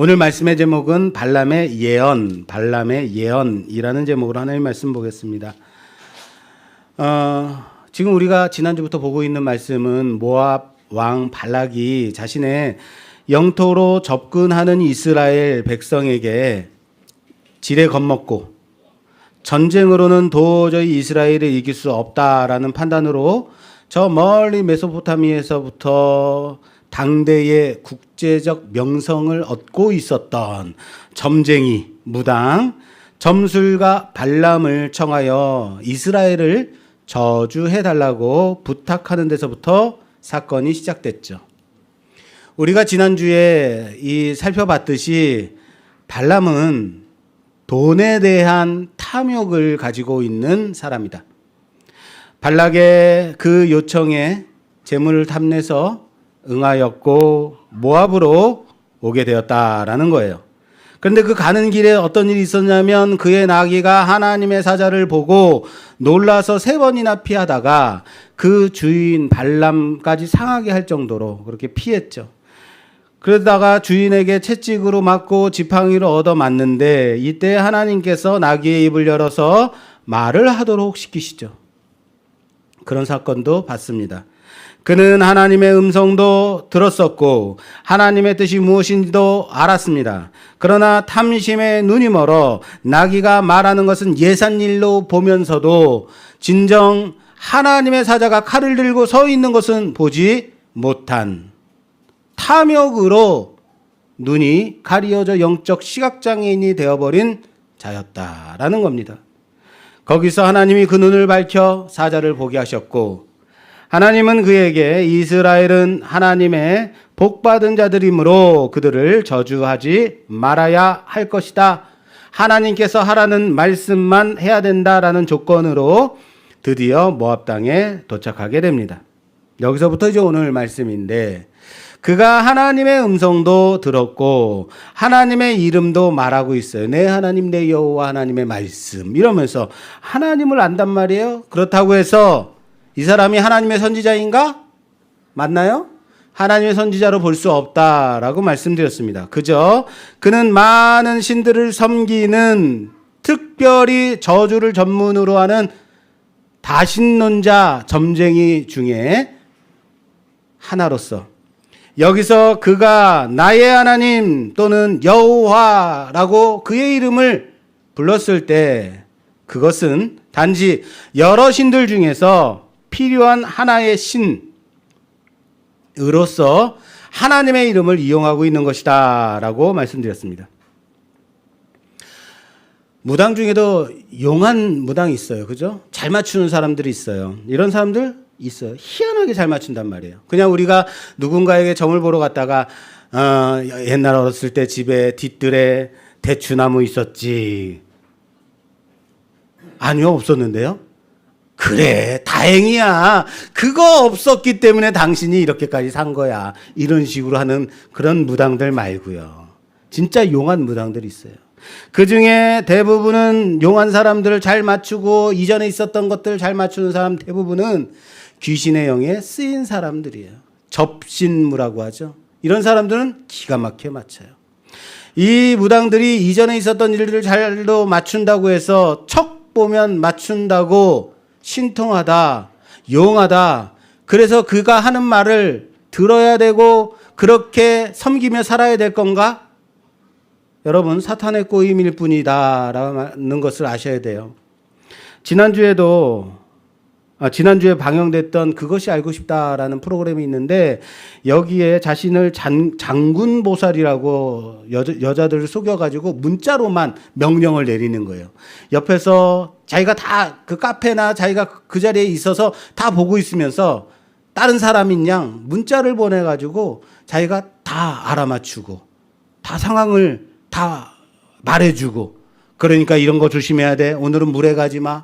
오늘 말씀의 제목은 발람의 예언이라는 제목으로 하나님 말씀 보겠습니다. 지금 우리가 지난주부터 보고 있는 말씀은 모압 왕 발락이 자신의 영토로 접근하는 이스라엘 백성에게 지레 겁먹고 전쟁으로는 도저히 이스라엘을 이길 수 없다라는 판단으로 저 멀리 메소포타미아에서부터 당대의 국제적 명성을 얻고 있었던 점쟁이 무당 점술가 발람을 청하여 이스라엘을 저주해달라고 부탁하는 데서부터 사건이 시작됐죠. 우리가 지난주에 살펴봤듯이 발람은 돈에 대한 탐욕을 가지고 있는 사람이다. 발락의 그 요청에 재물을 탐내서 응하였고 모압으로 오게 되었다라는 거예요. 그런데 그 가는 길에 어떤 일이 있었냐면 그의 나귀가 하나님의 사자를 보고 놀라서 3번이나 피하다가 그 주인 발람까지 상하게 할 정도로 그렇게 피했죠. 그러다가 주인에게 채찍으로 맞고 지팡이로 얻어 맞는데 이때 하나님께서 나귀의 입을 열어서 말을 하도록 시키시죠. 그런 사건도 봤습니다. 그는 하나님의 음성도 들었었고 하나님의 뜻이 무엇인지도 알았습니다. 그러나 탐심에 눈이 멀어 나귀가 말하는 것은 예산일로 보면서도 진정 하나님의 사자가 칼을 들고 서 있는 것은 보지 못한 탐욕으로 눈이 가리어져 영적 시각장애인이 되어버린 자였다라는 겁니다. 거기서 하나님이 그 눈을 밝혀 사자를 보게 하셨고 하나님은 그에게 이스라엘은 하나님의 복받은 자들이므로 그들을 저주하지 말아야 할 것이다. 하나님께서 하라는 말씀만 해야 된다라는 조건으로 드디어 모압 땅에 도착하게 됩니다. 여기서부터 이제 오늘 말씀인데 그가 하나님의 음성도 들었고 하나님의 이름도 말하고 있어요. 내 하나님 내 여호와 하나님의 말씀 이러면서 하나님을 안단 말이에요. 그렇다고 해서 이 사람이 하나님의 선지자인가? 맞나요? 하나님의 선지자로 볼 수 없다라고 말씀드렸습니다. 그저 그는 많은 신들을 섬기는 특별히 저주를 전문으로 하는 다신론자 점쟁이 중에 하나로서 여기서 그가 나의 하나님 또는 여호와라고 그의 이름을 불렀을 때 그것은 단지 여러 신들 중에서 필요한 하나의 신으로서 하나님의 이름을 이용하고 있는 것이다 라고 말씀드렸습니다. 무당 중에도 용한 무당이 있어요. 그죠? 잘 맞추는 사람들이 있어요. 이런 사람들 있어요. 희한하게 잘 맞춘단 말이에요. 그냥 우리가 누군가에게 점을 보러 갔다가 옛날 어렸을 때 집에 뒤뜰에 대추나무 있었지. 아니요, 없었는데요. 그래, 다행이야. 그거 없었기 때문에 당신이 이렇게까지 산 거야. 이런 식으로 하는 그런 무당들 말고요. 진짜 용한 무당들이 있어요. 그 중에 대부분은 용한 사람들을 잘 맞추고 이전에 있었던 것들을 잘 맞추는 사람 대부분은 귀신의 영에 쓰인 사람들이에요. 접신무라고 하죠. 이런 사람들은 기가 막혀 맞춰요. 이 무당들이 이전에 있었던 일들을 잘도 맞춘다고 해서 척 보면 맞춘다고 신통하다, 용하다. 그래서 그가 하는 말을 들어야 되고 그렇게 섬기며 살아야 될 건가? 여러분, 사탄의 꼬임일 뿐이다라는 것을 아셔야 돼요. 지난주에 방영됐던 그것이 알고 싶다라는 프로그램이 있는데 여기에 자신을 장군보살이라고 여자들을 속여가지고 문자로만 명령을 내리는 거예요. 옆에서 자기가 다 그 카페나 자기가 그 자리에 있어서 다 보고 있으면서 다른 사람인 양 문자를 보내가지고 자기가 다 알아맞추고 다 상황을 다 말해주고 그러니까 이런 거 조심해야 돼. 오늘은 물에 가지 마.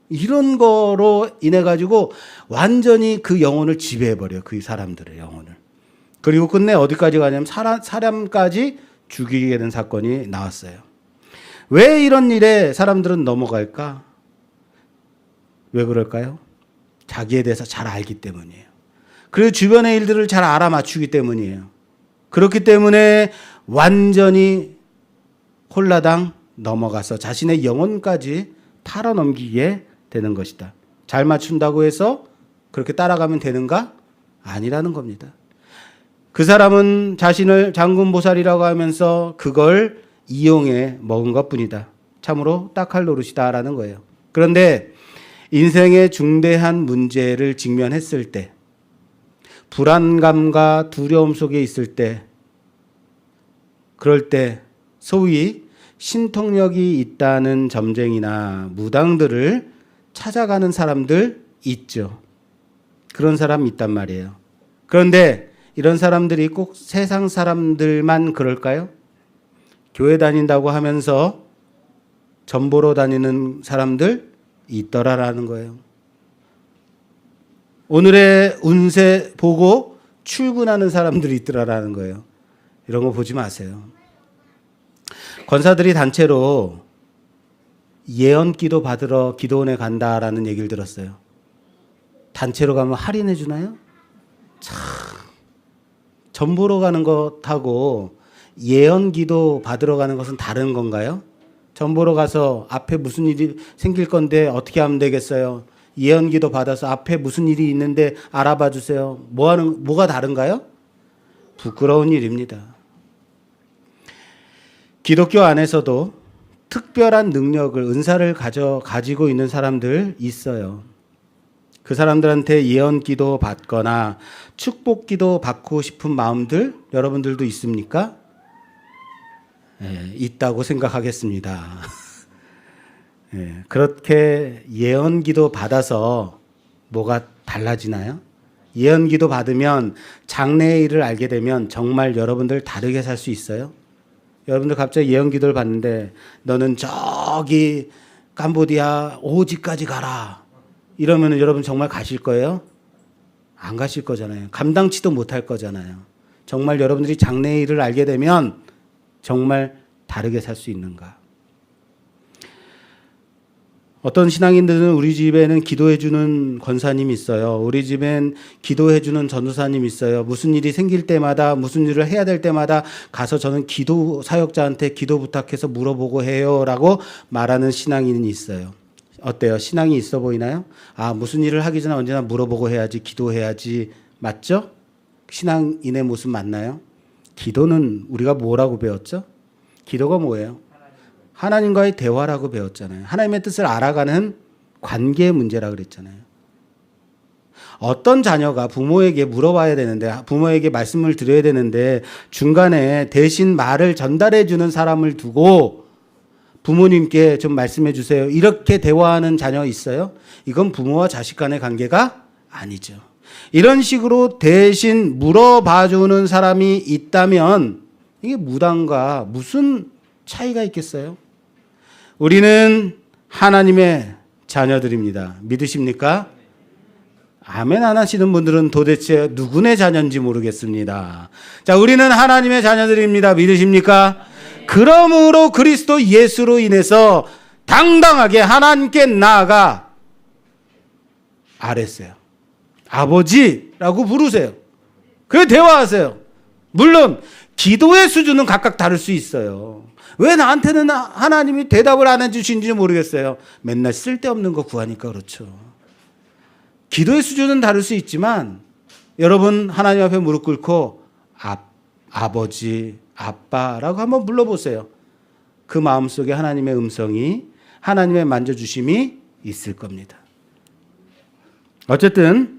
이런 거로 인해 가지고 완전히 그 영혼을 지배해버려요. 그 사람들의 영혼을. 그리고 끝내 어디까지 가냐면 사람까지 죽이게 된 사건이 나왔어요. 왜 이런 일에 사람들은 넘어갈까? 왜 그럴까요? 자기에 대해서 잘 알기 때문이에요. 그리고 주변의 일들을 잘 알아맞추기 때문이에요. 그렇기 때문에 완전히 홀라당 넘어가서 자신의 영혼까지 팔아넘기게 되는 것이다. 잘 맞춘다고 해서 그렇게 따라가면 되는가? 아니라는 겁니다. 그 사람은 자신을 장군보살이라고 하면서 그걸 이용해 먹은 것뿐이다. 참으로 딱할 노릇이다라는 거예요. 그런데 인생의 중대한 문제를 직면했을 때, 불안감과 두려움 속에 있을 때, 그럴 때 소위 신통력이 있다는 점쟁이나 무당들을 찾아가는 사람들 있죠. 그런 사람 있단 말이에요. 그런데 이런 사람들이 꼭 세상 사람들만 그럴까요? 교회 다닌다고 하면서 전보러 다니는 사람들 있더라라는 거예요. 오늘의 운세 보고 출근하는 사람들이 있더라라는 거예요. 이런 거 보지 마세요. 권사들이 단체로 예언기도 받으러 기도원에 간다라는 얘기를 들었어요. 단체로 가면 할인해 주나요? 참, 전보러 가는 것하고 예언기도 받으러 가는 것은 다른 건가요? 전보러 가서 앞에 무슨 일이 생길 건데 어떻게 하면 되겠어요? 예언기도 받아서 앞에 무슨 일이 있는데 알아봐 주세요. 뭐가 다른가요? 부끄러운 일입니다. 기독교 안에서도 특별한 능력을, 은사를 가지고 있는 사람들 있어요. 그 사람들한테 예언기도 받거나 축복기도 받고 싶은 마음들 여러분들도 있습니까? 네, 있다고 생각하겠습니다. 네, 그렇게 예언기도 받아서 뭐가 달라지나요? 예언기도 받으면 장래의 일을 알게 되면 정말 여러분들 다르게 살 수 있어요? 여러분들 갑자기 예언기도를 받는데 너는 저기 캄보디아 오지까지 가라 이러면 여러분 정말 가실 거예요? 안 가실 거잖아요. 감당치도 못할 거잖아요. 정말 여러분들이 장래의 일을 알게 되면 정말 다르게 살 수 있는가? 어떤 신앙인들은 우리 집에는 기도해주는 권사님이 있어요. 우리 집엔 기도해주는 전도사님이 있어요. 무슨 일이 생길 때마다 무슨 일을 해야 될 때마다 가서 저는 기도 사역자한테 기도 부탁해서 물어보고 해요 라고 말하는 신앙인이 있어요. 어때요? 신앙이 있어 보이나요? 아, 무슨 일을 하기 전에 언제나 물어보고 해야지, 기도해야지. 맞죠? 신앙인의 모습 맞나요? 기도는 우리가 뭐라고 배웠죠? 기도가 뭐예요? 하나님과의 대화라고 배웠잖아요. 하나님의 뜻을 알아가는 관계의 문제라고 그랬잖아요. 어떤 자녀가 부모에게 물어봐야 되는데, 부모에게 말씀을 드려야 되는데 중간에 대신 말을 전달해 주는 사람을 두고 부모님께 좀 말씀해 주세요. 이렇게 대화하는 자녀 있어요? 이건 부모와 자식 간의 관계가 아니죠. 이런 식으로 대신 물어봐 주는 사람이 있다면 이게 무당과 무슨 차이가 있겠어요? 우리는 하나님의 자녀들입니다. 믿으십니까? 아멘 안 하시는 분들은 도대체 누구네 자녀인지 모르겠습니다. 자, 우리는 하나님의 자녀들입니다. 믿으십니까? 그러므로 그리스도 예수로 인해서 당당하게 하나님께 나아가 아뢰세요. 아버지라고 부르세요. 그래 대화하세요. 물론 기도의 수준은 각각 다를 수 있어요. 왜 나한테는 하나님이 대답을 안 해주신지 모르겠어요. 맨날 쓸데없는 거 구하니까 그렇죠. 기도의 수준은 다를 수 있지만 여러분 하나님 앞에 무릎 꿇고 아버지, 아빠라고 한번 불러보세요. 그 마음속에 하나님의 음성이, 하나님의 만져주심이 있을 겁니다. 어쨌든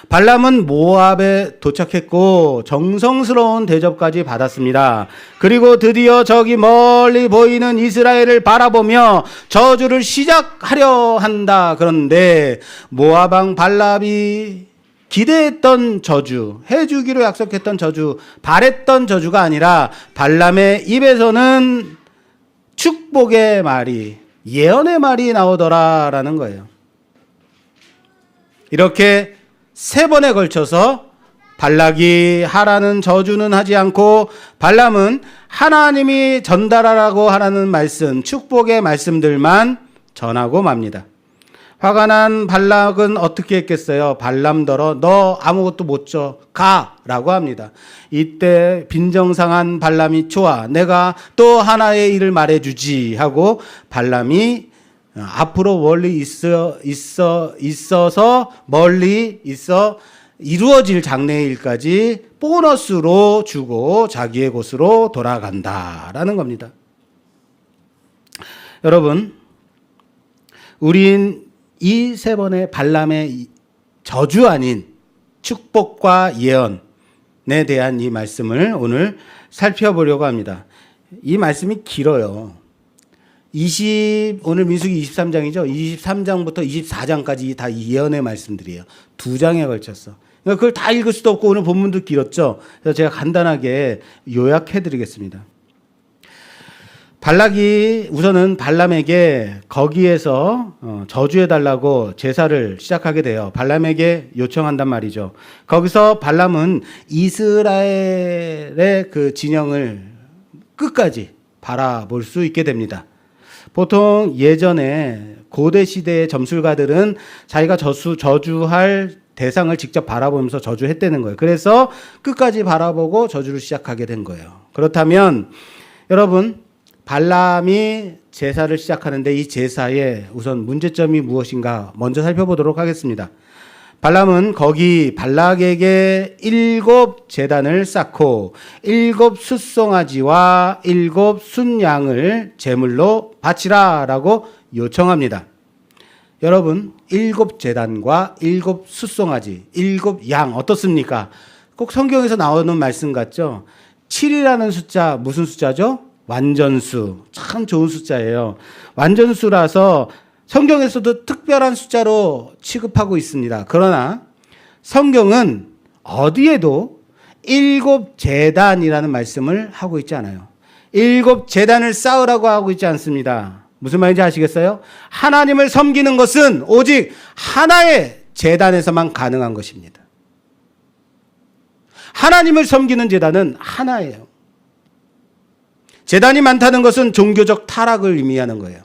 발람은 모압에 도착했고 정성스러운 대접까지 받았습니다. 그리고 드디어 저기 멀리 보이는 이스라엘을 바라보며 저주를 시작하려 한다. 그런데 모압 왕 발람이 기대했던 저주, 해주기로 약속했던 저주, 바랬던 저주가 아니라 발람의 입에서는 축복의 말이, 예언의 말이 나오더라라는 거예요. 이렇게 3번에 걸쳐서 발락이 하라는 저주는 하지 않고 발람은 하나님이 전달하라고 하라는 말씀, 축복의 말씀들만 전하고 맙니다. 화가 난 발락은 어떻게 했겠어요? 발람더러 너 아무것도 못 줘. 가라고 합니다. 이때 빈정상한 발람이 좋아. 내가 또 하나의 일을 말해주지 하고 발람이 앞으로 멀리 있어서 멀리 있어 이루어질 장래의 일까지 보너스로 주고 자기의 곳으로 돌아간다라는 겁니다. 여러분, 우린 이 세 번의 발람의 저주 아닌 축복과 예언에 대한 이 말씀을 오늘 살펴보려고 합니다. 이 말씀이 길어요. 오늘 민수기 23장이죠. 23장부터 24장까지 다 예언의 말씀들이에요. 2장에 걸쳤어. 그러니까 그걸 다 읽을 수도 없고 오늘 본문도 길었죠. 그래서 제가 간단하게 요약해 드리겠습니다. 발락이 우선은 발람에게 거기에서 저주해달라고 제사를 시작하게 돼요. 발람에게 요청한단 말이죠. 거기서 발람은 이스라엘의 그 진영을 끝까지 바라볼 수 있게 됩니다. 보통 예전에 고대 시대의 점술가들은 자기가 저주할 대상을 직접 바라보면서 저주했다는 거예요. 그래서 끝까지 바라보고 저주를 시작하게 된 거예요. 그렇다면 여러분, 발람이 제사를 시작하는데 이 제사의 우선 문제점이 무엇인가 먼저 살펴보도록 하겠습니다. 발람은 거기 발락에게 7 제단을 쌓고 7 숫송아지와 7 순양을 제물로 바치라 라고 요청합니다. 여러분, 7 제단과 7 숫송아지, 7 양 어떻습니까? 꼭 성경에서 나오는 말씀 같죠? 7이라는 숫자 무슨 숫자죠? 완전수. 참 좋은 숫자예요. 완전수라서 성경에서도 특별한 숫자로 취급하고 있습니다. 그러나 성경은 어디에도 7 제단이라는 말씀을 하고 있지 않아요. 7 제단을 쌓으라고 하고 있지 않습니다. 무슨 말인지 아시겠어요? 하나님을 섬기는 것은 오직 하나의 제단에서만 가능한 것입니다. 하나님을 섬기는 제단은 하나예요. 제단이 많다는 것은 종교적 타락을 의미하는 거예요.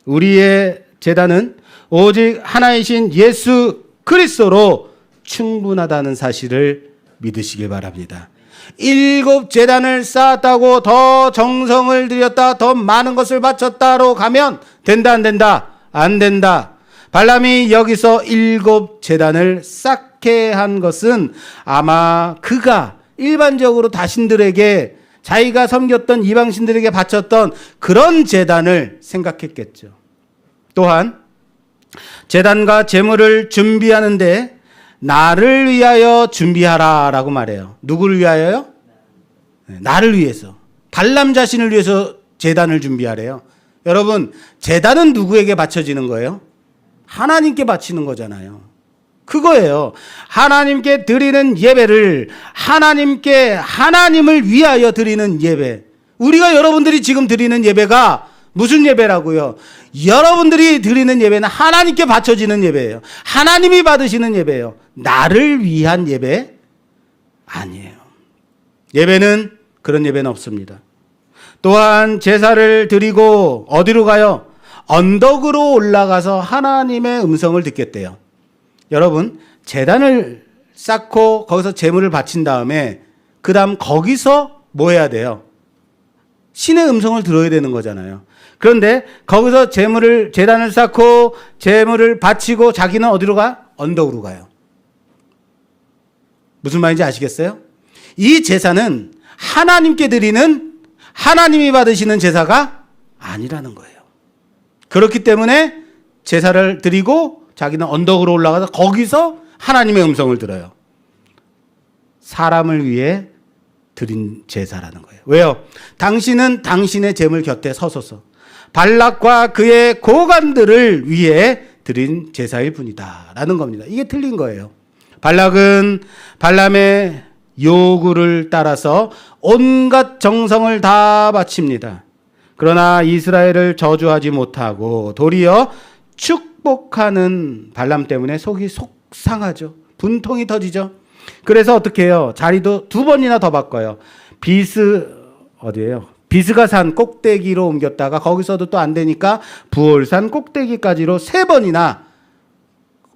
우리의 제단은 오직 하나이신 예수 그리스도로 충분하다는 사실을 믿으시길 바랍니다. 7 제단을 쌓았다고 더 정성을 들였다, 더 많은 것을 바쳤다로 가면 된다, 안 된다? 안 된다. 발람이 여기서 7 제단을 쌓게 한 것은 아마 그가 일반적으로 자신들에게 자기가 섬겼던 이방신들에게 바쳤던 그런 제단을 생각했겠죠. 또한 제단과 제물을 준비하는데 나를 위하여 준비하라 라고 말해요. 누구를 위하여요? 나를 위해서. 발람 자신을 위해서 제단을 준비하래요. 여러분, 제단은 누구에게 바쳐지는 거예요? 하나님께 바치는 거잖아요. 그거예요. 하나님께 드리는 예배를 하나님을 위하여 드리는 예배. 우리가 여러분들이 지금 드리는 예배가 무슨 예배라고요? 여러분들이 드리는 예배는 하나님께 바쳐지는 예배예요. 하나님이 받으시는 예배예요. 나를 위한 예배 아니에요. 예배는 그런 예배는 없습니다. 또한 제사를 드리고 어디로 가요? 언덕으로 올라가서 하나님의 음성을 듣겠대요. 여러분, 제단을 쌓고 거기서 제물을 바친 다음에 그 다음 거기서 뭐 해야 돼요? 신의 음성을 들어야 되는 거잖아요. 그런데 거기서 제단을 쌓고 제물을 바치고 자기는 어디로 가? 언덕으로 가요. 무슨 말인지 아시겠어요? 이 제사는 하나님께 드리는, 하나님이 받으시는 제사가 아니라는 거예요. 그렇기 때문에 제사를 드리고 자기는 언덕으로 올라가서 거기서 하나님의 음성을 들어요. 사람을 위해 드린 제사라는 거예요. 왜요? 당신은 당신의 제물 곁에 서소서 발락과 그의 고관들을 위해 드린 제사일 뿐이다 라는 겁니다. 이게 틀린 거예요. 발락은 발람의 요구를 따라서 온갖 정성을 다 바칩니다. 그러나 이스라엘을 저주하지 못하고 도리어 축복하는 발람 때문에 속이 속상하죠. 분통이 터지죠. 그래서 어떻게 해요? 자리도 2번이나 더 바꿔요. 어디예요? 비스가산 꼭대기로 옮겼다가 거기서도 또 안 되니까 부올산 꼭대기까지로 3번이나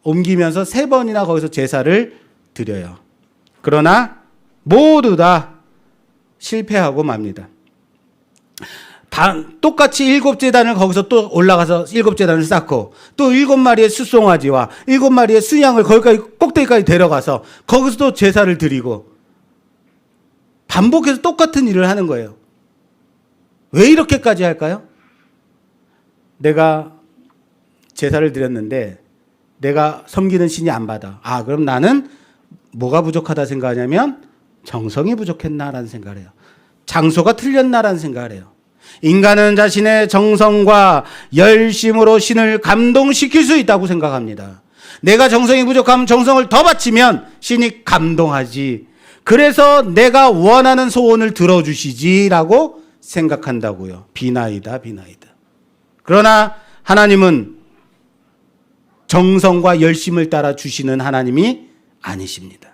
옮기면서 3번이나 거기서 제사를 드려요. 그러나 모두 다 실패하고 맙니다. 똑같이 7제단을 거기서 또 올라가서 7제단을 쌓고 또 7마리의 숫송아지와 7마리의 순양을 거기까지 꼭대기까지 데려가서 거기서 또 제사를 드리고 반복해서 똑같은 일을 하는 거예요. 왜 이렇게까지 할까요? 내가 제사를 드렸는데 내가 섬기는 신이 안 받아. 그럼 나는 뭐가 부족하다 생각하냐면 정성이 부족했나라는 생각을 해요. 장소가 틀렸나라는 생각을 해요. 인간은 자신의 정성과 열심으로 신을 감동시킬 수 있다고 생각합니다. 내가 정성이 부족하면 정성을 더 바치면 신이 감동하지. 그래서 내가 원하는 소원을 들어주시지라고 생각한다고요. 비나이다. 그러나 하나님은 정성과 열심을 따라 주시는 하나님이 아니십니다.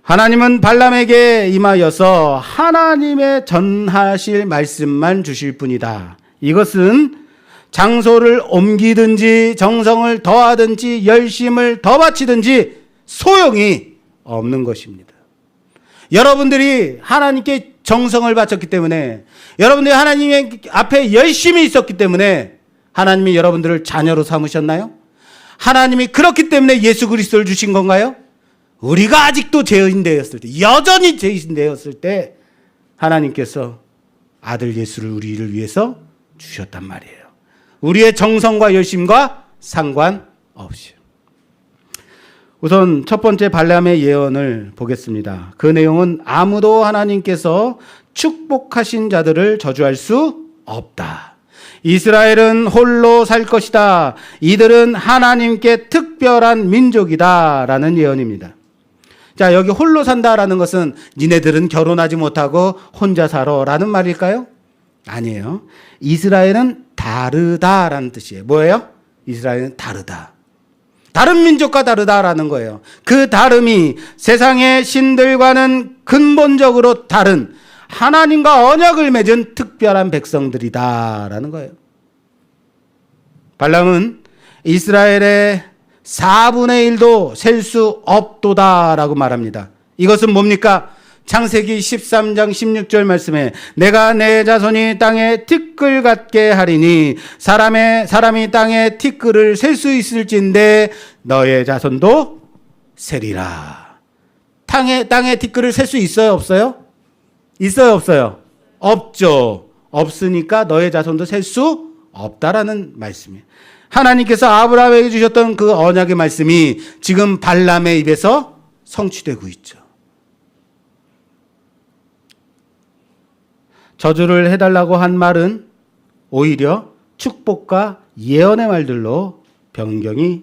하나님은 발람에게 임하여서 하나님의 전하실 말씀만 주실 뿐이다. 이것은 장소를 옮기든지 정성을 더하든지 열심을 더 바치든지 소용이 없는 것입니다. 여러분들이 하나님께 정성을 바쳤기 때문에, 여러분들이 하나님 앞에 열심히 있었기 때문에 하나님이 여러분들을 자녀로 삼으셨나요? 하나님이 그렇기 때문에 예수 그리스도를 주신 건가요? 우리가 아직도 죄인 되었을 때, 여전히 죄인 되었을 때 하나님께서 아들 예수를 우리를 위해서 주셨단 말이에요. 우리의 정성과 열심과 상관없이. 우선 첫 번째 발람의 예언을 보겠습니다. 그 내용은 아무도 하나님께서 축복하신 자들을 저주할 수 없다. 이스라엘은 홀로 살 것이다. 이들은 하나님께 특별한 민족이다. 라는 예언입니다. 자, 여기 홀로 산다라는 것은 니네들은 결혼하지 못하고 혼자 살아 라는 말일까요? 아니에요. 이스라엘은 다르다라는 뜻이에요. 뭐예요? 이스라엘은 다르다. 다른 민족과 다르다라는 거예요. 그 다름이 세상의 신들과는 근본적으로 다른 하나님과 언약을 맺은 특별한 백성들이다라는 거예요. 발람은 이스라엘의 4분의 1도 셀 수 없도다라고 말합니다. 이것은 뭡니까? 창세기 13장 16절 말씀에 내가 내 자손이 땅에 티끌 같게 하리니 사람이 땅에 티끌을 셀 수 있을진데 너의 자손도 세리라. 땅에 티끌을 셀 수 있어요, 없어요? 있어요, 없어요? 없죠. 없으니까 너의 자손도 셀 수 없다라는 말씀이에요. 하나님께서 아브라함에게 주셨던 그 언약의 말씀이 지금 발람의 입에서 성취되고 있죠. 저주를 해달라고 한 말은 오히려 축복과 예언의 말들로 변경이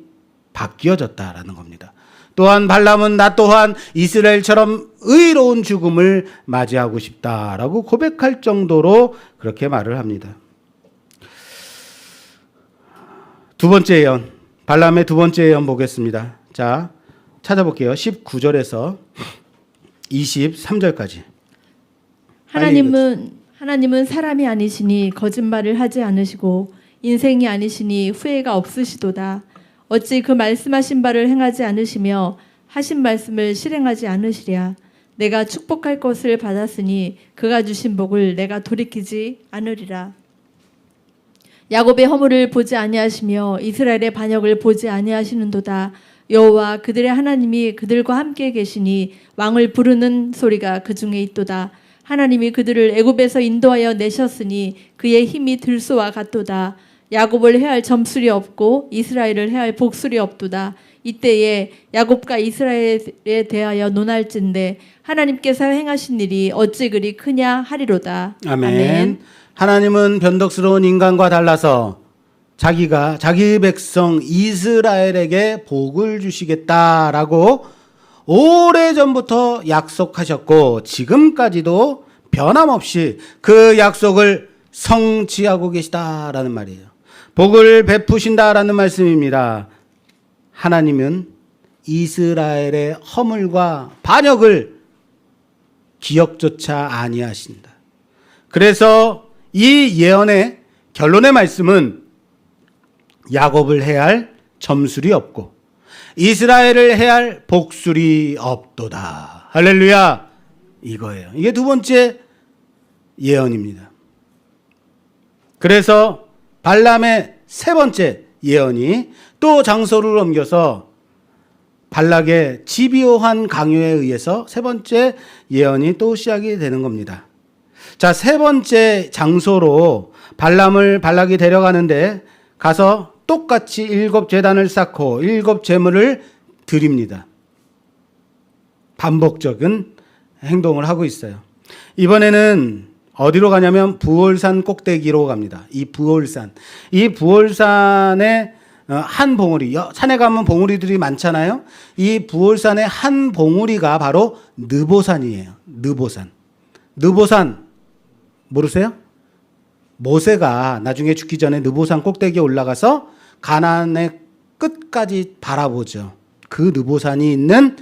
바뀌어졌다라는 겁니다. 또한 발람은 나 또한 이스라엘처럼 의로운 죽음을 맞이하고 싶다라고 고백할 정도로 그렇게 말을 합니다. 두 번째 예언, 발람의 두 번째 예언 보겠습니다. 자, 찾아볼게요. 19절에서 23절까지. 하나님은 사람이 아니시니 거짓말을 하지 않으시고 인생이 아니시니 후회가 없으시도다. 어찌 그 말씀하신 바를 행하지 않으시며 하신 말씀을 실행하지 않으시랴. 내가 축복할 것을 받았으니 그가 주신 복을 내가 돌이키지 않으리라. 야곱의 허물을 보지 아니하시며 이스라엘의 반역을 보지 아니하시는도다. 여호와 그들의 하나님이 그들과 함께 계시니 왕을 부르는 소리가 그 중에 있도다. 하나님이 그들을 애굽에서 인도하여 내셨으니 그의 힘이 들소와 같도다. 야곱을 해할 점술이 없고 이스라엘을 해할 복술이 없도다. 이때에 야곱과 이스라엘에 대하여 논할진대 하나님께서 행하신 일이 어찌 그리 크냐 하리로다. 아멘. 하나님은 변덕스러운 인간과 달라서 자기 백성 이스라엘에게 복을 주시겠다라고 오래전부터 약속하셨고 지금까지도 변함없이 그 약속을 성취하고 계시다라는 말이에요. 복을 베푸신다라는 말씀입니다. 하나님은 이스라엘의 허물과 반역을 기억조차 아니하신다. 그래서 이 예언의 결론의 말씀은 야곱을 해할 점술이 없고 이스라엘을 해할 복술이 없도다. 할렐루야. 이거예요. 이게 두 번째 예언입니다. 그래서 발람의 세 번째 예언이 또 장소를 옮겨서 발락의 집요한 강요에 의해서 세 번째 예언이 또 시작이 되는 겁니다. 자, 세 번째 장소로 발락이 데려가는데 가서 똑같이 7 제단을 쌓고 7 제물을 드립니다. 반복적인 행동을 하고 있어요. 이번에는 어디로 가냐면 부올산 꼭대기로 갑니다. 이 부올산의 한 봉우리, 산에 가면 봉우리들이 많잖아요. 이 부올산의 한 봉우리가 바로 느보산이에요. 느보산 모르세요? 모세가 나중에 죽기 전에 느보산 꼭대기에 올라가서 가나안의 끝까지 바라보죠. 그 느보산이 있는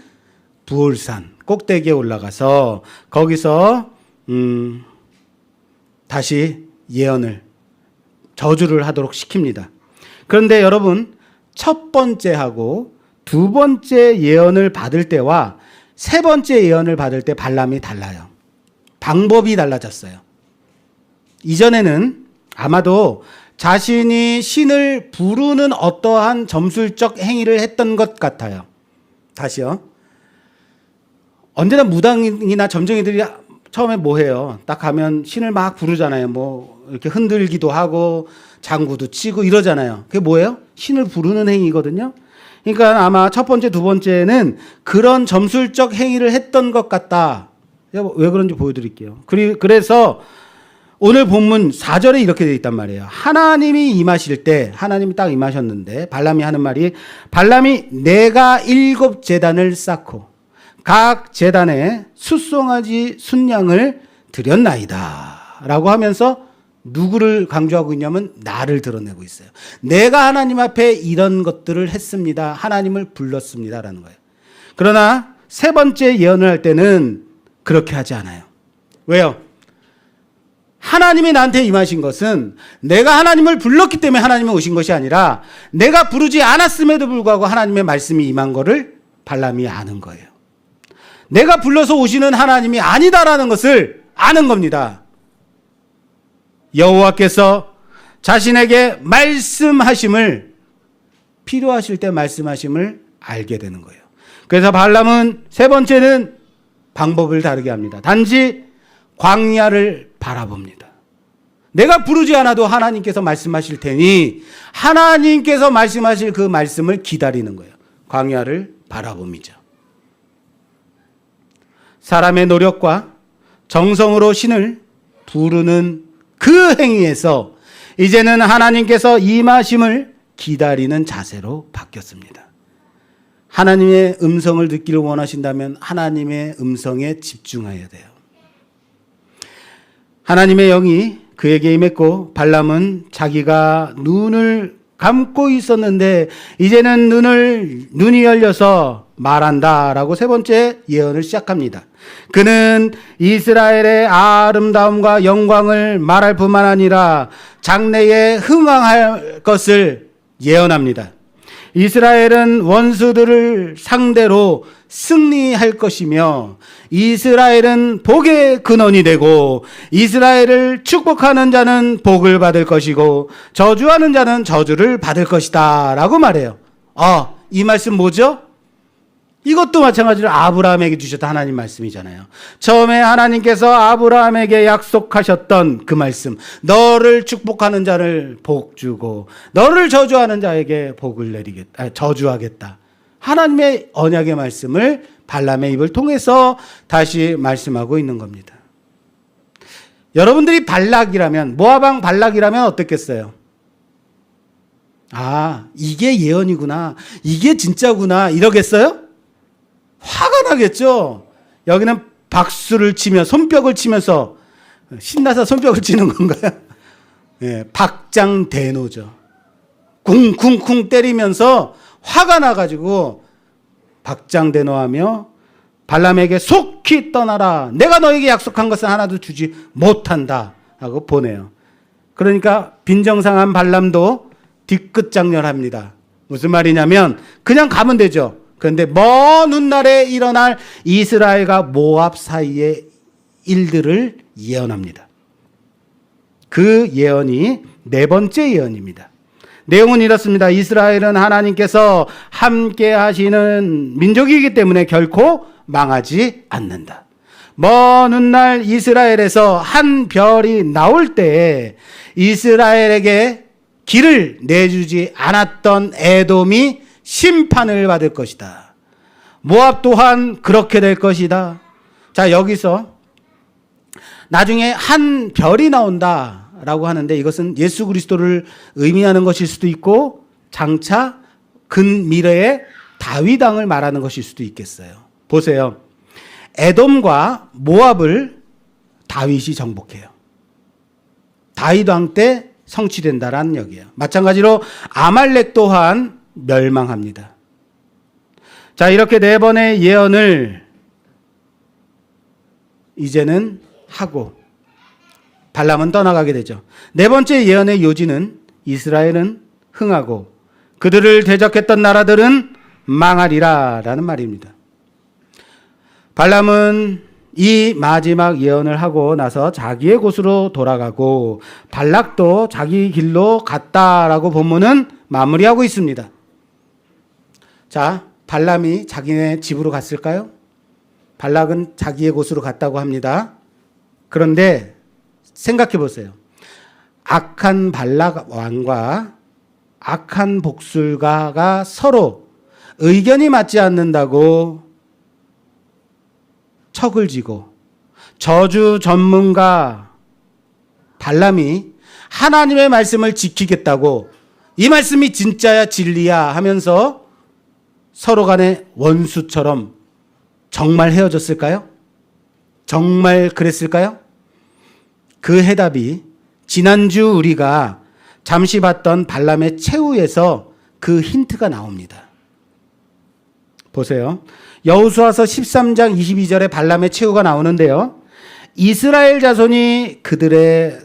부올산 꼭대기에 올라가서 거기서 다시 예언을 저주를 하도록 시킵니다. 그런데 여러분, 첫 번째하고 두 번째 예언을 받을 때와 세 번째 예언을 받을 때 발람이 달라요. 방법이 달라졌어요. 이전에는 아마도 자신이 신을 부르는 어떠한 점술적 행위를 했던 것 같아요. 다시요. 언제나 무당이나 점쟁이들이 처음에 뭐 해요? 딱 가면 신을 막 부르잖아요. 뭐 이렇게 흔들기도 하고 장구도 치고 이러잖아요. 그게 뭐예요? 신을 부르는 행위거든요. 그러니까 아마 첫 번째, 두 번째는 그런 점술적 행위를 했던 것 같다. 왜 그런지 보여드릴게요. 그래서 오늘 본문 4절에 이렇게 되어 있단 말이에요. 하나님이 임하실 때, 하나님이 딱 임하셨는데 발람이 하는 말이, 발람이 내가 7 제단을 쌓고 각 제단에 숫송아지 순양을 드렸나이다 라고 하면서 누구를 강조하고 있냐면 나를 드러내고 있어요. 내가 하나님 앞에 이런 것들을 했습니다. 하나님을 불렀습니다 라는 거예요. 그러나 세 번째 예언을 할 때는 그렇게 하지 않아요. 왜요? 하나님이 나한테 임하신 것은 내가 하나님을 불렀기 때문에 하나님이 오신 것이 아니라 내가 부르지 않았음에도 불구하고 하나님의 말씀이 임한 거를 발람이 아는 거예요. 내가 불러서 오시는 하나님이 아니다라는 것을 아는 겁니다. 여호와께서 자신에게 말씀하심을, 필요하실 때 말씀하심을 알게 되는 거예요. 그래서 발람은 세 번째는 방법을 다르게 합니다. 단지 광야를 바라봅니다. 내가 부르지 않아도 하나님께서 말씀하실 테니 하나님께서 말씀하실 그 말씀을 기다리는 거예요. 광야를 바라봄이죠. 사람의 노력과 정성으로 신을 부르는 그 행위에서 이제는 하나님께서 임하심을 기다리는 자세로 바뀌었습니다. 하나님의 음성을 듣기를 원하신다면 하나님의 음성에 집중해야 돼요. 하나님의 영이 그에게 임했고 발람은 자기가 눈을 감고 있었는데 이제는 눈이 열려서 말한다라고 세 번째 예언을 시작합니다. 그는 이스라엘의 아름다움과 영광을 말할 뿐만 아니라 장래에 흥왕할 것을 예언합니다. 이스라엘은 원수들을 상대로 승리할 것이며 이스라엘은 복의 근원이 되고 이스라엘을 축복하는 자는 복을 받을 것이고 저주하는 자는 저주를 받을 것이다 라고 말해요. 이 말씀 뭐죠? 이것도 마찬가지로 아브라함에게 주셨던 하나님 말씀이잖아요. 처음에 하나님께서 아브라함에게 약속하셨던 그 말씀, 너를 축복하는 자를 복 주고 너를 저주하는 자에게 복을 내리겠다, 저주하겠다. 하나님의 언약의 말씀을 발람의 입을 통해서 다시 말씀하고 있는 겁니다. 여러분들이 발락이라면, 모압왕 발락이라면 어떻겠어요? 이게 예언이구나, 이게 진짜구나 이러겠어요? 화가 나겠죠. 여기는 박수를 치며 손뼉을 치면서, 신나서 손뼉을 치는 건가요? 예, 박장대노죠. 쿵쿵쿵 때리면서 화가 나가지고 박장대노하며 발람에게 속히 떠나라. 내가 너에게 약속한 것은 하나도 주지 못한다. 하고 보내요. 그러니까 빈정상한 발람도 뒤끝장렬합니다. 무슨 말이냐면 그냥 가면 되죠. 그런데 먼 훗날에 일어날 이스라엘과 모압 사이의 일들을 예언합니다. 그 예언이 네 번째 예언입니다. 내용은 이렇습니다. 이스라엘은 하나님께서 함께 하시는 민족이기 때문에 결코 망하지 않는다. 먼 훗날 이스라엘에서 한 별이 나올 때 이스라엘에게 길을 내주지 않았던 에돔이 심판을 받을 것이다. 모압 또한 그렇게 될 것이다. 자, 여기서 나중에 한 별이 나온다라고 하는데 이것은 예수 그리스도를 의미하는 것일 수도 있고 장차 근미래의 다윗 왕을 말하는 것일 수도 있겠어요. 보세요. 에돔과 모압을 다윗이 정복해요. 다윗 왕 때 성취된다라는 얘기예요. 마찬가지로 아말렉 또한 멸망합니다. 자, 이렇게 네 번의 예언을 이제는 하고 발람은 떠나가게 되죠. 네 번째 예언의 요지는 이스라엘은 흥하고 그들을 대적했던 나라들은 망하리라라는 말입니다. 발람은 이 마지막 예언을 하고 나서 자기의 곳으로 돌아가고 발락도 자기 길로 갔다라고 본문은 마무리하고 있습니다. 자, 발람이 자기네 집으로 갔을까요? 발락은 자기의 곳으로 갔다고 합니다. 그런데 생각해 보세요. 악한 발락 왕과 악한 복술가가 서로 의견이 맞지 않는다고 척을 지고 저주 전문가 발람이 하나님의 말씀을 지키겠다고 이 말씀이 진짜야 진리야 하면서 서로 간에 원수처럼 정말 헤어졌을까요? 정말 그랬을까요? 그 해답이 지난주 우리가 잠시 봤던 발람의 최후에서 그 힌트가 나옵니다. 보세요. 여호수아서 13장 22절에 발람의 최후가 나오는데요. 이스라엘 자손이 그들을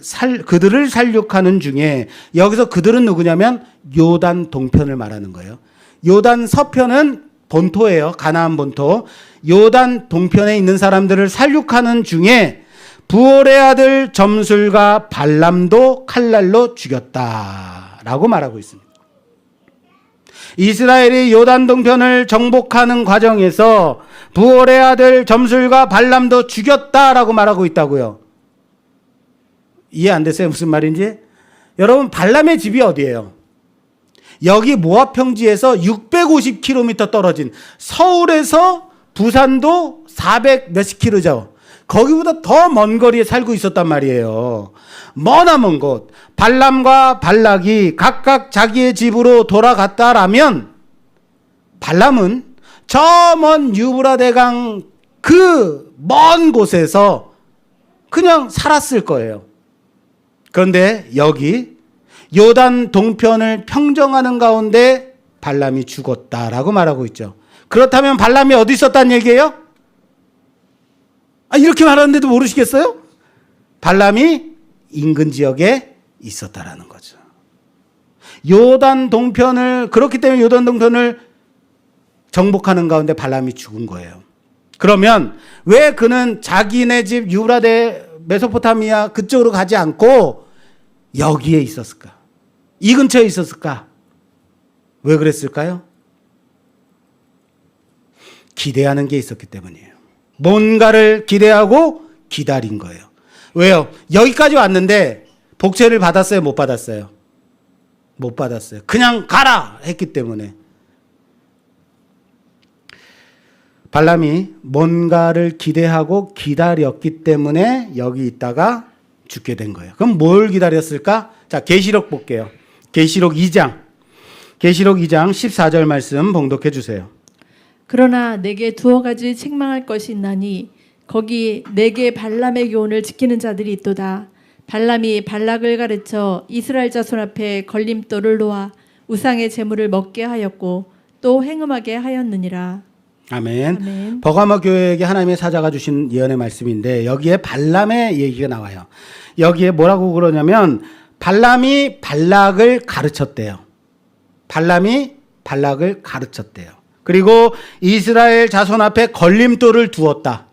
살육하는 중에 여기서 그들은 누구냐면 요단 동편을 말하는 거예요. 요단 서편은 본토예요. 가나안 본토. 요단 동편에 있는 사람들을 살육하는 중에 부올의 아들 점술과 발람도 칼날로 죽였다라고 말하고 있습니다. 이스라엘이 요단 동편을 정복하는 과정에서 부올의 아들 점술과 발람도 죽였다라고 말하고 있다고요. 이해 안 됐어요? 무슨 말인지? 여러분, 발람의 집이 어디예요? 여기 모압 평지에서 650km 떨어진 서울에서 부산도 400 몇십 킬로죠. 거기보다 더 먼 거리에 살고 있었단 말이에요. 머나먼 곳. 발람과 발락이 각각 자기의 집으로 돌아갔다라면 발람은 저 먼 유브라데강 그 먼 곳에서 그냥 살았을 거예요. 그런데 여기 요단 동편을 평정하는 가운데 발람이 죽었다라고 말하고 있죠. 그렇다면 발람이 어디 있었다는 얘기예요? 이렇게 말하는데도 모르시겠어요? 발람이 인근 지역에 있었다라는 거죠. 요단 동편을, 그렇기 때문에 요단 동편을 정복하는 가운데 발람이 죽은 거예요. 그러면 왜 그는 자기네 집 유브라데 메소포타미아 그쪽으로 가지 않고 여기에 있었을까? 이 근처에 있었을까? 왜 그랬을까요? 기대하는 게 있었기 때문이에요. 뭔가를 기대하고 기다린 거예요. 왜요? 여기까지 왔는데 복채를 받았어요? 못 받았어요? 못 받았어요. 그냥 가라 했기 때문에. 발람이 뭔가를 기대하고 기다렸기 때문에 여기 있다가 죽게 된 거예요. 그럼 뭘 기다렸을까? 자, 계시록 볼게요. 계시록 2장 14절 말씀 봉독해 주세요. 그러나 내게 두어 가지 책망할 것이 있나니 거기 내게 발람의 교훈을 지키는 자들이 있도다. 발람이 발락을 가르쳐 이스라엘 자손 앞에 걸림돌을 놓아 우상의 제물을 먹게 하였고 또 행음하게 하였느니라. 아멘. 아멘. 버가모 교회에게 하나님의 사자가 주신 예언의 말씀인데 여기에 발람의 얘기가 나와요. 여기에 뭐라고 그러냐면 발람이 발락을 가르쳤대요. 발람이 발락을 가르쳤대요. 그리고 이스라엘 자손 앞에 걸림돌을 두었다.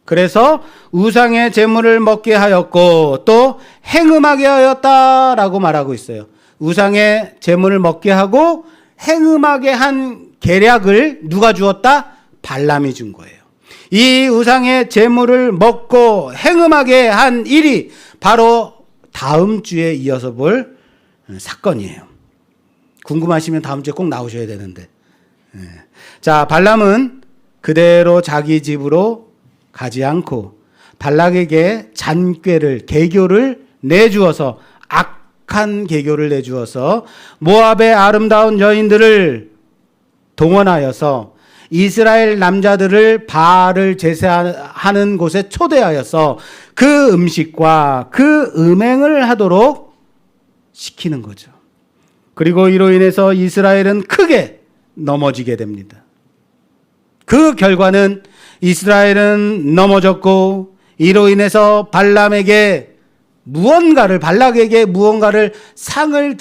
그래서 우상의 제물을 먹게 하였고 또 행음하게 하였다라고 말하고 있어요. 우상의 제물을 먹게 하고 행음하게 한 계략을 누가 주었다? 발람이 준 거예요. 이 우상의 제물을 먹고 행음하게 한 일이 바로 다음 주에 이어서 볼 사건이에요. 궁금하시면 다음 주에 꼭 나오셔야 되는데. 자, 발람은 그대로 자기 집으로 가지 않고 발락에게 잔꾀를, 계교를 내주어서 악한 계교를 내주어서 모압의 아름다운 여인들을 동원하여서 이스라엘 남자들을 바알을 제사하는 곳에 초대하여서 그 음식과 그 음행을 하도록 시키는 거죠. 그리고 이로 인해서 이스라엘은 크게 넘어지게 됩니다. 그 결과는 이스라엘은 넘어졌고 이로 인해서 발락에게 무언가를 상을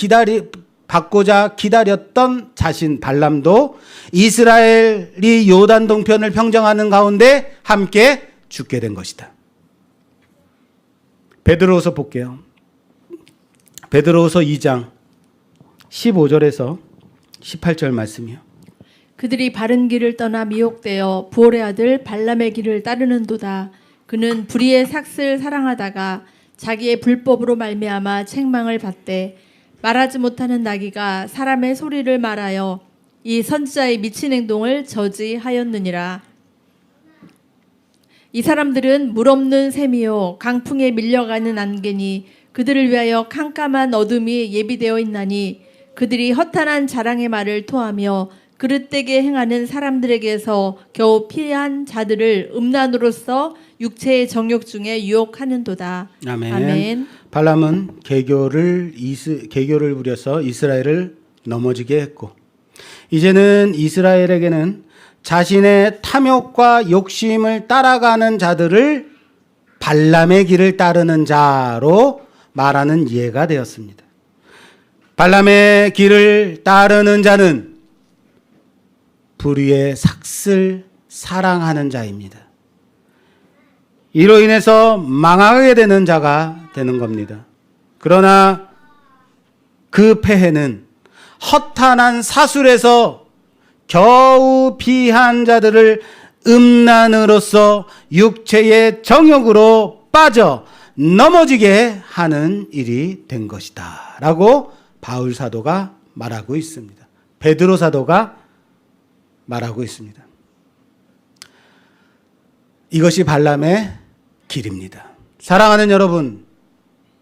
받고자 기다렸던 자신 발람도 이스라엘이 요단 동편을 평정하는 가운데 함께 죽게 된 것이다. 베드로후서 볼게요. 베드로후서 2장 15절에서 18절 말씀이요. 그들이 바른 길을 떠나 미혹되어 부올의 아들 발람의 길을 따르는도다. 그는 불의의 삭슬 사랑하다가 자기의 불법으로 말미암아 책망을 받되 말하지 못하는 나귀가 사람의 소리를 말하여 이 선지자의 미친 행동을 저지하였느니라. 이 사람들은 물 없는 샘이요 강풍에 밀려가는 안개니 그들을 위하여 캄캄한 어둠이 예비되어 있나니 그들이 허탄한 자랑의 말을 토하며 그릇되게 행하는 사람들에게서 겨우 피한 자들을 음란으로서 육체의 정욕 중에 유혹하는도다. 아멘. 아멘. 발람은 계교를 부려서 이스라엘을 넘어지게 했고 이제는 이스라엘에게는 자신의 탐욕과 욕심을 따라가는 자들을 발람의 길을 따르는 자로 말하는 예가 되었습니다. 발람의 길을 따르는 자는 불의의 삭슬 사랑하는 자입니다. 이로 인해서 망하게 되는 자가 되는 겁니다. 그러나 그 폐해는 허탄한 사술에서 겨우 피한 자들을 음란으로서 육체의 정욕으로 빠져 넘어지게 하는 일이 된 것이다 라고 바울 사도가 말하고 있습니다. 베드로 사도가 말하고 있습니다. 이것이 발람의 길입니다. 사랑하는 여러분,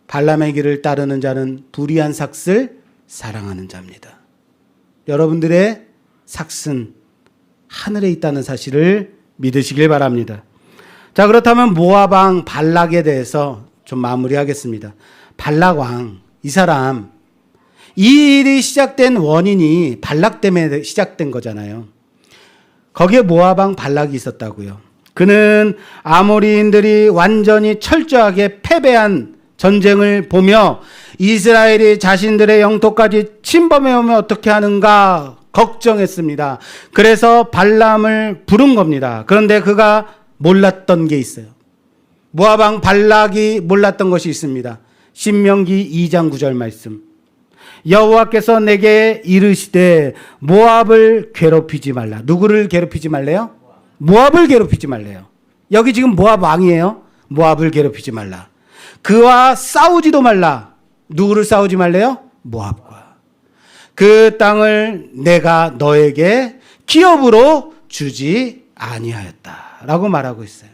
발람의 길을 따르는 자는 불의한 삭슬 사랑하는 자입니다. 여러분들의 삭은 하늘에 있다는 사실을 믿으시길 바랍니다. 자, 그렇다면 모압 왕 발락에 대해서 좀 마무리하겠습니다. 발락 왕, 이 사람, 이 일이 시작된 원인이 발락 때문에 시작된 거잖아요. 거기에 모압 왕 발락이 있었다고요. 그는 아모리인들이 완전히 철저하게 패배한 전쟁을 보며 이스라엘이 자신들의 영토까지 침범해 오면 어떻게 하는가 걱정했습니다. 그래서 발람을 부른 겁니다. 그런데 그가 몰랐던 게 있어요. 모압 왕 발락이 몰랐던 것이 있습니다. 신명기 2장 9절 말씀. 여호와께서 내게 이르시되 모압을 괴롭히지 말라. 누구를 괴롭히지 말래요? 모압을 괴롭히지 말래요. 여기 지금 모압 왕이에요. 모압을 괴롭히지 말라. 그와 싸우지도 말라. 누구를 싸우지 말래요? 모압과. 그 땅을 내가 너에게 기업으로 주지 아니하였다라고 말하고 있어요.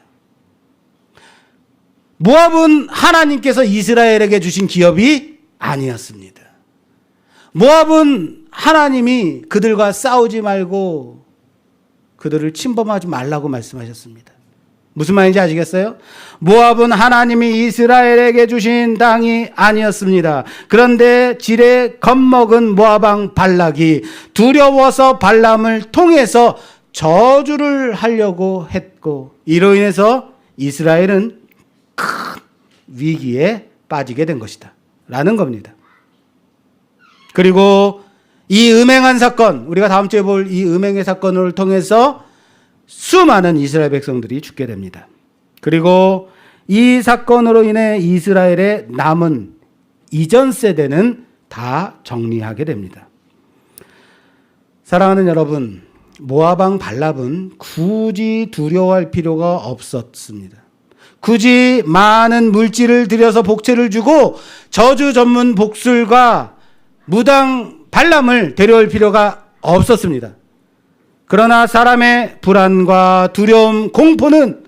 모압은 하나님께서 이스라엘에게 주신 기업이 아니었습니다. 모압은 하나님이 그들과 싸우지 말고 그들을 침범하지 말라고 말씀하셨습니다. 무슨 말인지 아시겠어요? 모압은 하나님이 이스라엘에게 주신 땅이 아니었습니다. 그런데 지레 겁먹은 모압 왕 발락이 두려워서 발람을 통해서 저주를 하려고 했고, 이로 인해서 이스라엘은 큰 위기에 빠지게 된 것이다 라는 겁니다. 그리고 이 음행한 사건, 우리가 다음 주에 볼 이 음행의 사건을 통해서 수많은 이스라엘 백성들이 죽게 됩니다. 그리고 이 사건으로 인해 이스라엘의 남은 이전 세대는 다 정리하게 됩니다. 사랑하는 여러분, 모압 왕 발람은 굳이 두려워할 필요가 없었습니다. 굳이 많은 물질을 들여서 복채를 주고 저주 전문 복술과 무당 발람을 데려올 필요가 없었습니다. 그러나 사람의 불안과 두려움, 공포는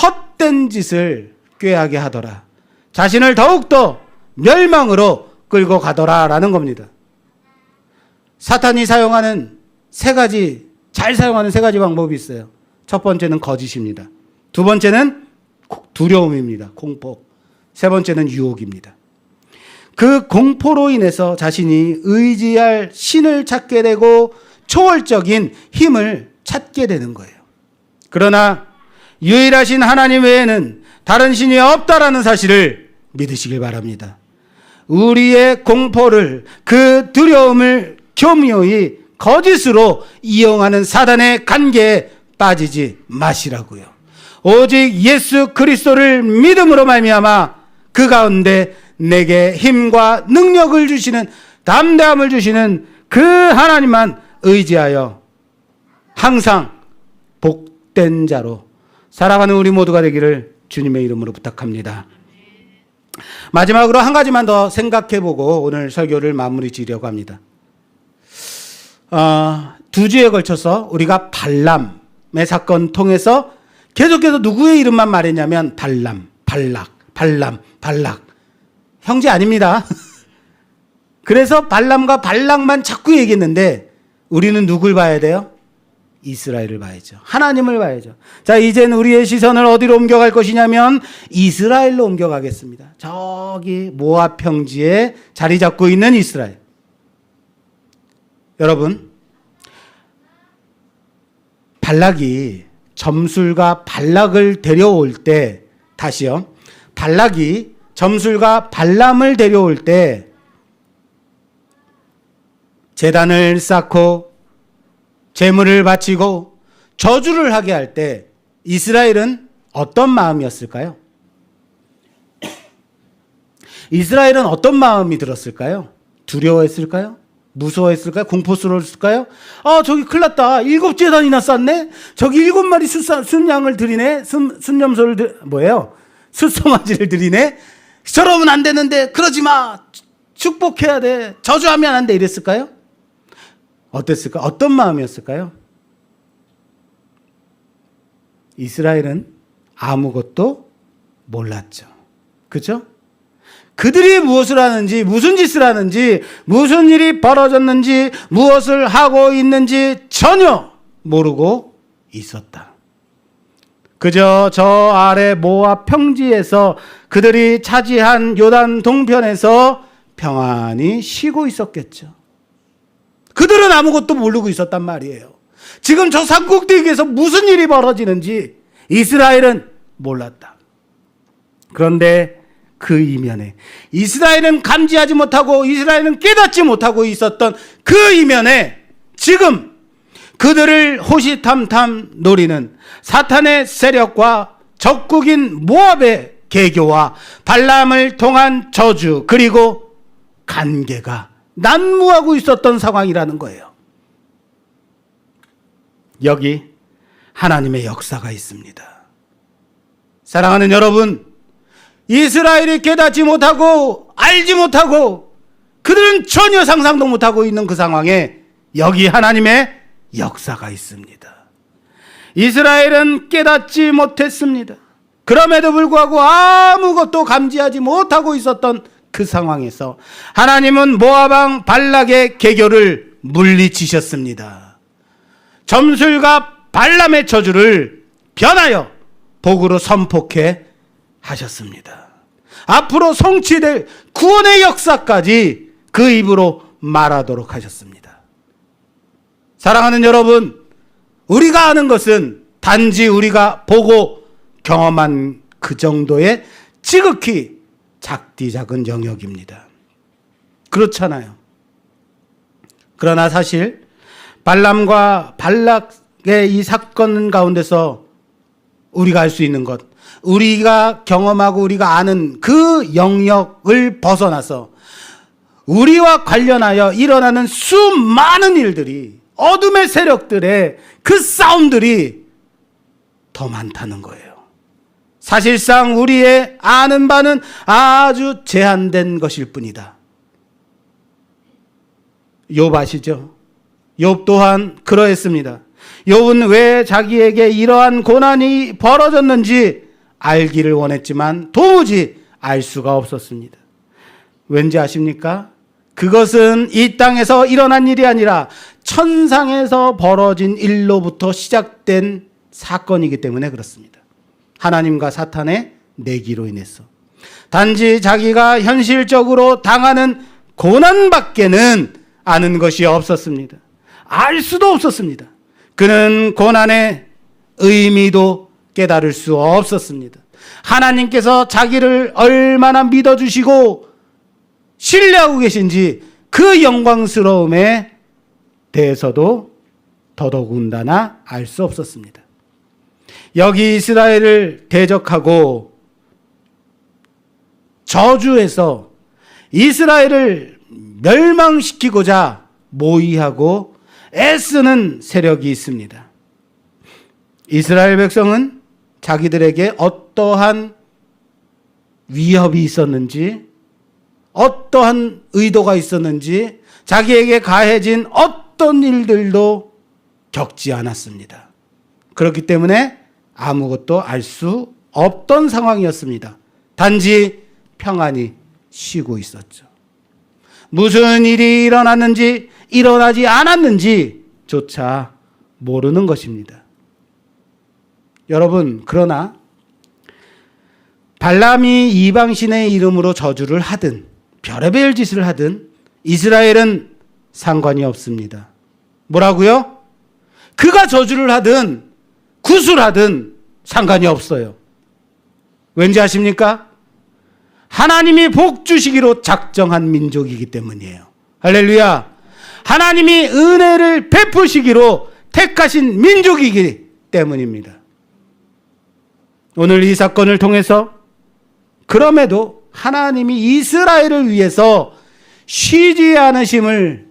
헛된 짓을 꾀하게 하더라. 자신을 더욱더 멸망으로 끌고 가더라라는 겁니다. 사탄이 사용하는 잘 사용하는 세 가지 방법이 있어요. 첫 번째는 거짓입니다. 두 번째는 두려움입니다. 공포. 세 번째는 유혹입니다. 그 공포로 인해서 자신이 의지할 신을 찾게 되고 초월적인 힘을 찾게 되는 거예요. 그러나 유일하신 하나님 외에는 다른 신이 없다라는 사실을 믿으시길 바랍니다. 우리의 공포를, 그 두려움을 교묘히 거짓으로 이용하는 사단의 관계에 빠지지 마시라고요. 오직 예수 그리스도를 믿음으로 말미암아 그 가운데 내게 힘과 능력을 주시는, 담대함을 주시는 그 하나님만 의지하여 항상 복된 자로 살아가는 우리 모두가 되기를 주님의 이름으로 부탁합니다. 마지막으로 한 가지만 더 생각해보고 오늘 설교를 마무리 지으려고 합니다. 두 주에 걸쳐서 우리가 발람의 사건 통해서 계속해서 누구의 이름만 말했냐면 발람, 발락. 형제 아닙니다. 그래서 발람과 발락만 자꾸 얘기했는데 우리는 누굴 봐야 돼요? 이스라엘을 봐야죠. 하나님을 봐야죠. 자, 이제는 우리의 시선을 어디로 옮겨갈 것이냐면 이스라엘로 옮겨가겠습니다. 저기 모압 평지에 자리 잡고 있는 이스라엘. 여러분, 발락이 점술가 발락을 데려올 때, 다시요. 발락이 점술가 발람을 데려올 때 제단을 쌓고 제물을 바치고 저주를 하게 할 때 이스라엘은 어떤 마음이었을까요? 이스라엘은 어떤 마음이 들었을까요? 두려워했을까요? 무서워했을까요? 공포스러웠을까요? 저기 큰일 났다. 7제단이나 쌌네? 저기 7마리 순양을 드리네? 순념소를 숫송아지를 드리네? 저러면 안 되는데, 그러지 마! 축복해야 돼! 저주하면 안 돼! 이랬을까요? 어땠을까? 어떤 마음이었을까요? 이스라엘은 아무것도 몰랐죠. 그죠? 그들이 무엇을 하는지, 무슨 짓을 하는지, 무슨 일이 벌어졌는지, 무엇을 하고 있는지 전혀 모르고 있었다. 그저 저 아래 모압 평지에서 그들이 차지한 요단 동편에서 평안히 쉬고 있었겠죠. 그들은 아무것도 모르고 있었단 말이에요. 지금 저 산꼭대기에서 무슨 일이 벌어지는지 이스라엘은 몰랐다. 그런데 그 이면에 이스라엘은 감지하지 못하고 이스라엘은 깨닫지 못하고 있었던 그 이면에 지금 그들을 호시탐탐 노리는 사탄의 세력과 적국인 모압의 계교와 발람을 통한 저주, 그리고 관계가 난무하고 있었던 상황이라는 거예요. 여기 하나님의 역사가 있습니다. 사랑하는 여러분, 이스라엘이 깨닫지 못하고 알지 못하고 그들은 전혀 상상도 못하고 있는 그 상황에 여기 하나님의 역사가 있습니다. 이스라엘은 깨닫지 못했습니다. 그럼에도 불구하고 아무것도 감지하지 못하고 있었던 그 상황에서 하나님은 모압 왕 발락의 계교를 물리치셨습니다. 점술가 발람의 저주를 변하여 복으로 선포케 하셨습니다. 앞으로 성취될 구원의 역사까지 그 입으로 말하도록 하셨습니다. 사랑하는 여러분, 우리가 아는 것은 단지 우리가 보고 경험한 그 정도의 지극히 작디 작은 영역입니다. 그렇잖아요. 그러나 사실 발람과 발락의 이 사건 가운데서 우리가 알 수 있는 것, 우리가 경험하고 우리가 아는 그 영역을 벗어나서 우리와 관련하여 일어나는 수많은 일들이, 어둠의 세력들의 그 싸움들이 더 많다는 거예요. 사실상 우리의 아는 바는 아주 제한된 것일 뿐이다. 욥 아시죠? 욥 또한 그러했습니다. 욥은 왜 자기에게 이러한 고난이 벌어졌는지 알기를 원했지만 도무지 알 수가 없었습니다. 왠지 아십니까? 그것은 이 땅에서 일어난 일이 아니라 천상에서 벌어진 일로부터 시작된 사건이기 때문에 그렇습니다. 하나님과 사탄의 내기로 인해서. 단지 자기가 현실적으로 당하는 고난밖에는 아는 것이 없었습니다. 알 수도 없었습니다. 그는 고난의 의미도 깨달을 수 없었습니다. 하나님께서 자기를 얼마나 믿어주시고 신뢰하고 계신지 그 영광스러움에 대해서도 더더군다나 알 수 없었습니다. 여기 이스라엘을 대적하고 저주해서 이스라엘을 멸망시키고자 모의하고 애쓰는 세력이 있습니다. 이스라엘 백성은 자기들에게 어떠한 위협이 있었는지, 어떠한 의도가 있었는지, 자기에게 가해진 어떤 일들도 겪지 않았습니다. 그렇기 때문에 아무것도 알 수 없던 상황이었습니다. 단지 평안히 쉬고 있었죠. 무슨 일이 일어났는지 일어나지 않았는지조차 모르는 것입니다. 여러분, 그러나 발람이 이방신의 이름으로 저주를 하든 별의별 짓을 하든 이스라엘은 상관이 없습니다. 뭐라고요? 그가 저주를 하든 구술하든 상관이 없어요. 왠지 아십니까? 하나님이 복 주시기로 작정한 민족이기 때문이에요. 할렐루야. 하나님이 은혜를 베푸시기로 택하신 민족이기 때문입니다. 오늘 이 사건을 통해서 그럼에도 하나님이 이스라엘을 위해서 쉬지 않으심을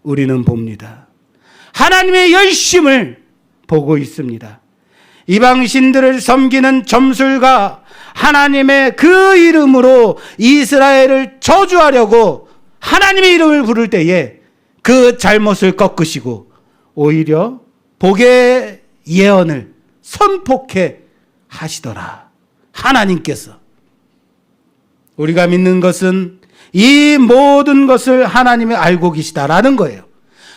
우리는 봅니다. 하나님의 열심을 보고 있습니다. 이방신들을 섬기는 점술가 하나님의 그 이름으로 이스라엘을 저주하려고 하나님의 이름을 부를 때에 그 잘못을 꺾으시고 오히려 복의 예언을 선포케 하시더라. 하나님께서. 우리가 믿는 것은 이 모든 것을 하나님이 알고 계시다라는 거예요.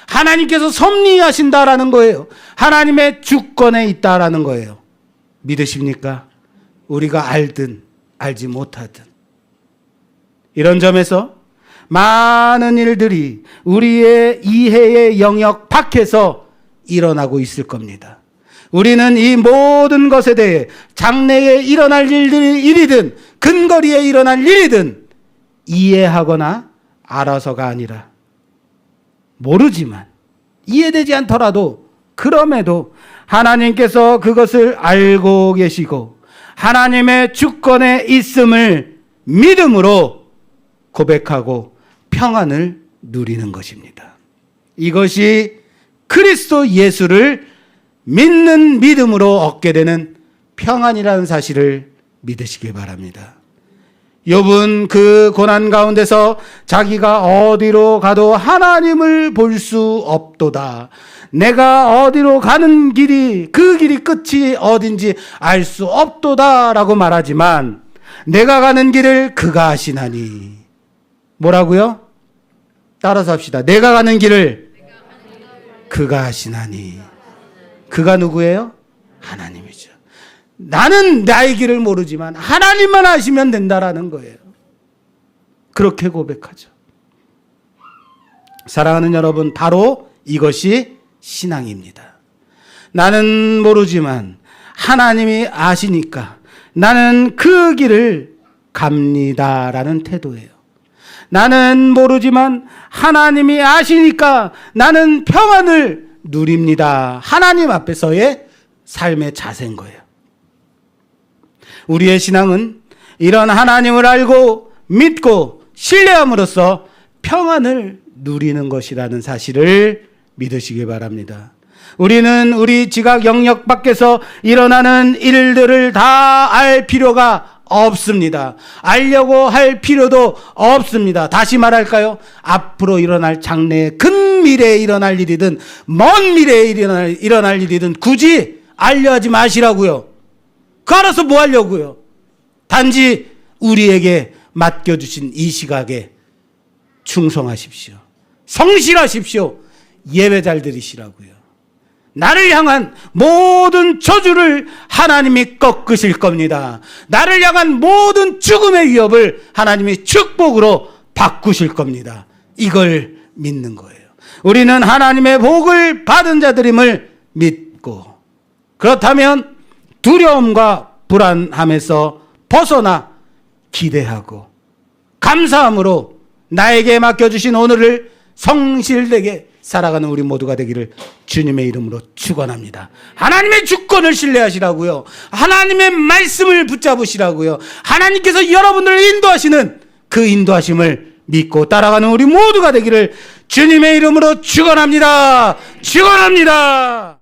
하나님께서 섭리하신다라는 거예요. 하나님의 주권에 있다라는 거예요. 믿으십니까? 우리가 알든 알지 못하든. 이런 점에서 많은 일들이 우리의 이해의 영역 밖에서 일어나고 있을 겁니다. 우리는 이 모든 것에 대해 장래에 일어날 일이든 근거리에 일어날 일이든 이해하거나 알아서가 아니라 모르지만 이해되지 않더라도 그럼에도 하나님께서 그것을 알고 계시고 하나님의 주권에 있음을 믿음으로 고백하고 평안을 누리는 것입니다. 이것이 그리스도 예수를 믿는 믿음으로 얻게 되는 평안이라는 사실을 믿으시기 바랍니다. 욥은 그 고난 가운데서 자기가 어디로 가도 하나님을 볼 수 없도다. 내가 어디로 가는 길이 그 길이 끝이 어딘지 알 수 없도다 라고 말하지만 내가 가는 길을 그가 아시나니. 뭐라고요? 따라서 합시다. 내가 가는 길을 그가 아시나니. 그가 누구예요? 하나님이죠. 나는 나의 길을 모르지만 하나님만 아시면 된다라는 거예요. 그렇게 고백하죠. 사랑하는 여러분, 바로 이것이 신앙입니다. 나는 모르지만 하나님이 아시니까 나는 그 길을 갑니다라는 태도예요. 나는 모르지만 하나님이 아시니까 나는 평안을 누립니다. 하나님 앞에서의 삶의 자세인 거예요. 우리의 신앙은 이런 하나님을 알고 믿고 신뢰함으로써 평안을 누리는 것이라는 사실을 믿으시기 바랍니다. 우리는 우리 지각 영역 밖에서 일어나는 일들을 다 알 필요가 없습니다. 알려고 할 필요도 없습니다. 다시 말할까요? 앞으로 일어날 장래에 근 미래에 일어날 일이든 먼 미래에 일어날 일이든 굳이 알려하지 마시라고요. 그 알아서 뭐 하려고요? 단지 우리에게 맡겨주신 이 시각에 충성하십시오. 성실하십시오. 예배 잘 드리시라고요. 나를 향한 모든 저주를 하나님이 꺾으실 겁니다. 나를 향한 모든 죽음의 위협을 하나님이 축복으로 바꾸실 겁니다. 이걸 믿는 거예요. 우리는 하나님의 복을 받은 자들임을 믿고, 그렇다면 두려움과 불안함에서 벗어나 기대하고 감사함으로 나에게 맡겨주신 오늘을 성실되게 살아가는 우리 모두가 되기를 주님의 이름으로 축원합니다. 하나님의 주권을 신뢰하시라고요. 하나님의 말씀을 붙잡으시라고요. 하나님께서 여러분들을 인도하시는 그 인도하심을 믿고 따라가는 우리 모두가 되기를 주님의 이름으로 축원합니다. 축원합니다.